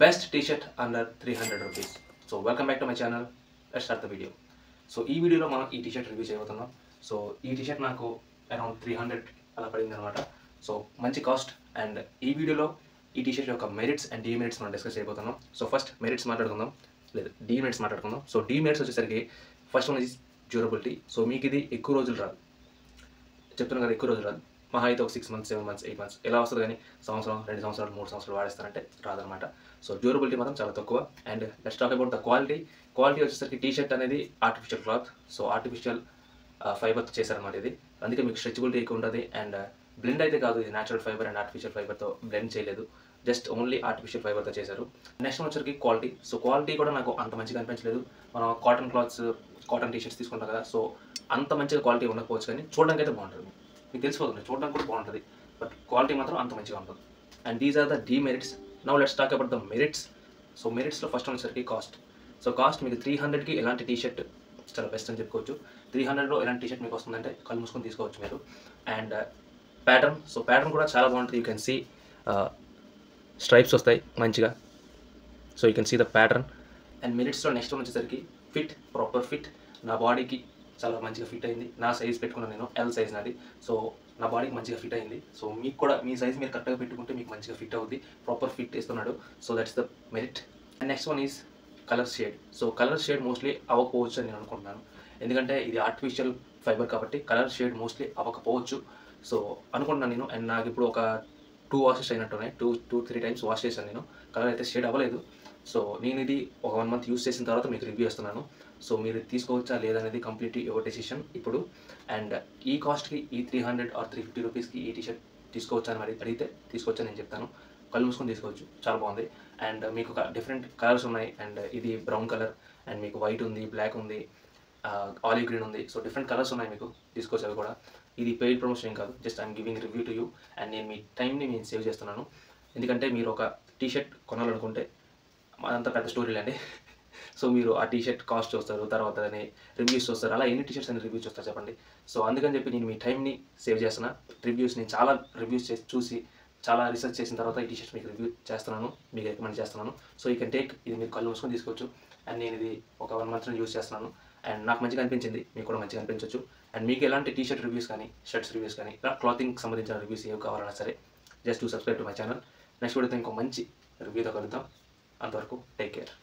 best t-shirt under 300 rupees. So welcome back to my channel. Let's start the video. So ఈ వీడియోలో మనం ఈ T-shirt review చేయబోతున్నాం. So ఈ టీ-షర్ట్ నాకు అరౌండ్ 300 అలా పడింది అనమాట. సో మంచి కాస్ట్. అండ్ ఈ వీడియోలో ఈ టీ-షర్ట్ యొక్క మెరిట్స్ అండ్ డీమెరిట్స్ మనం డిస్కస్ చేయబోతున్నాం. సో ఫస్ట్ మెరిట్స్ మాట్లాడుకుందాం, లేదు డీమెరిట్స్ మాట్లాడుకుందాం. సో డీమెరిట్స్ వచ్చేసరికి first one is durability. So మీకు ఇది ఎక్కువ రోజులు రాదు, చెప్తున్నాను కదా, ఎక్కువ రోజులు రాదు. మహా అయితే ఒక 6 months 7 months 8 months ఎలా వస్తుంది, కానీ సంవత్సరం 2 సంవత్సరాలు 3 సంవత్సరాలు వాడేస్తారంటే రాదనమాట. సో డ్యూరబిలిటీ మాత్రం చాలా తక్కువ. And let's talk about the quality. Quality వచ్చేసరికి టీ షర్ట్ అనేది artificial cloth, so artificial fibre చేశారనమాట ఇది. అందుకే మీకు స్ట్రెచబిలిటీ ఎక్కువ ఉంటుంది. అండ్ బ్లెండ్ అయితే కాదు, ఇది న్యాచురల్ ఫైబర్ అండ్ ఆర్టిఫిషియల్ ఫైబర్తో బ్లెండ్ చేయలేదు, జస్ట్ ఓన్లీ ఆర్టిఫిషియల్ ఫైబర్తో చేశారు. నెక్స్ట్ వచ్చరికి క్వాలిటీ. సో క్వాలిటీ కూడా నాకు అంత మంచిగా అనిపించలేదు. మనం cotton clothes, cotton T shirts తీసుకుంటాం కదా, సో అంత మంచిగా క్వాలిటీ ఉండకపోవచ్చు, కానీ చూడడానికి అయితే బాగుంటుంది. మీకు తెలిసిపోతుంది, చూడడానికి కూడా బాగుంటుంది, బట్ క్వాలిటీ మాత్రం అంత మంచిగా ఉంటుంది. And these are the demerits. Now let's talk about the merits. So మెరిట్స్లో ఫస్ట్ వచ్చేసరికి కాస్ట్. సో కాస్ట్ మీకు 300కి ఎలాంటి టీ షర్ట్ చాలా బెస్ట్ అని చెప్పుకోవచ్చు. 300లో ఎలాంటి టీ షర్ట్ మీకు వస్తుందంటే కళ్ళు మూసుకొని తీసుకోవచ్చు మీరు. అండ్ ప్యాటర్న్, సో ప్యాటర్న్ కూడా చాలా బాగుంటుంది. యూ కెన్ సీ స్ట్రైప్స్ వస్తాయి మంచిగా. So you can see the pattern. And మెరిట్స్లో నెక్స్ట్ వన్ వచ్చేసరికి ఫిట్, ప్రాపర్ ఫిట్. నా బాడీకి చాలా మంచిగా ఫిట్ అయింది. నా సైజ్ పెట్టుకున్నాను నేను, ఎల్ సైజ్ నాది. సో నా బాడీకి మంచిగా ఫిట్ అయింది. సో మీకు కూడా మీ సైజ్ మీరు కరెక్ట్గా పెట్టుకుంటే మీకు మంచిగా ఫిట్ అవుద్ది. ప్రాపర్ ఫిట్ ఇస్తున్నాడు. So that's the merit. And next one is colour shade. So colour shade mostly అవ్వకపోవచ్చు అని నేను అనుకుంటున్నాను, ఎందుకంటే ఇది ఆర్టిఫిషియల్ ఫైబర్ కాబట్టి కలర్ షేడ్ మోస్ట్లీ అవ్వకపోవచ్చు సో అనుకుంటున్నాను నేను. అండ్ నాకు ఇప్పుడు ఒక 2 వాషెస్ అయినట్టున్నాయి, 2-3 times వాష్ చేశాను నేను. కలర్ అయితే షేడ్ అవ్వలేదు. సో నేను ఇది ఒక 1 month యూస్ చేసిన తర్వాత మీకు రివ్యూ ఇస్తున్నాను. సో మీరు తీసుకోవచ్చా లేదనేది కంప్లీట్ యువర్ డెసిషన్ ఇప్పుడు. అండ్ ఈ కాస్ట్కి ఈ 300 or 350 రూపీస్కి ఈ టీ షర్ట్ తీసుకోవచ్చా అని అడిగితే తీసుకోవచ్చని నేను చెప్తాను. కళ్ళు మూసుకొని తీసుకోవచ్చు, చాలా బాగుంది. అండ్ మీకు ఒక డిఫరెంట్ కలర్స్ ఉన్నాయి. అండ్ ఇది బ్రౌన్ కలర్, అండ్ మీకు వైట్ ఉంది, బ్లాక్ ఉంది, ఆలివ్ గ్రీన్ ఉంది. సో డిఫరెంట్ కలర్స్ ఉన్నాయి, మీకు తీసుకోవచ్చు అవి కూడా. ఇది పెయిడ్ ప్రమోషన్ ఏం కాదు, just I'm giving review to you. And నేను మీ టైంని నేను సేవ్ చేస్తున్నాను, ఎందుకంటే మీరు ఒక టీ షర్ట్ కొనాలనుకుంటే అదంతా పెద్ద స్టోరీలు అండి. సో మీరు ఆ టీ షర్ట్ కాస్ట్ చూస్తారు, తర్వాత రివ్యూస్ చూస్తారు, అలా ఎన్ని టీ షర్ట్స్ అని రివ్యూస్ చూస్తారు చెప్పండి. సో అందుకని చెప్పి నేను మీ టైంని సేవ్ చేస్తున్నా. రివ్యూస్ నేను చాలా రివ్యూస్ చూసి చాలా రీసెర్చ్ చేసిన తర్వాత ఈ టీ షర్ట్ మీకు రివ్యూ చేస్తున్నాను, మీకు రికమెండ్ చేస్తున్నాను. సో యూ కెన్ టేక్, ఇది మీరు కళ్ళు మూసుకొని తీసుకోవచ్చు. అండ్ నేను ఇది ఒక 1 month యూస్ చేస్తున్నాను. అండ్ నాకు మంచిగా అనిపించింది, మీకు కూడా మంచిగా అనిపించవచ్చు. అండ్ మీకు ఎలాంటి టీ షర్ట్ రివ్యూస్ కానీ, షర్ట్స్ రివ్యూస్ కానీ, ఇలా క్లాతింగ్కి సంబంధించిన రివ్యూస్ ఏవి కావాలన్నా సరే just to subscribe to my channel. Next వీడియోతో ఇంకో మంచి రివ్యూతో కలుద్దాం. అంతవరకు టేక్ కేర్.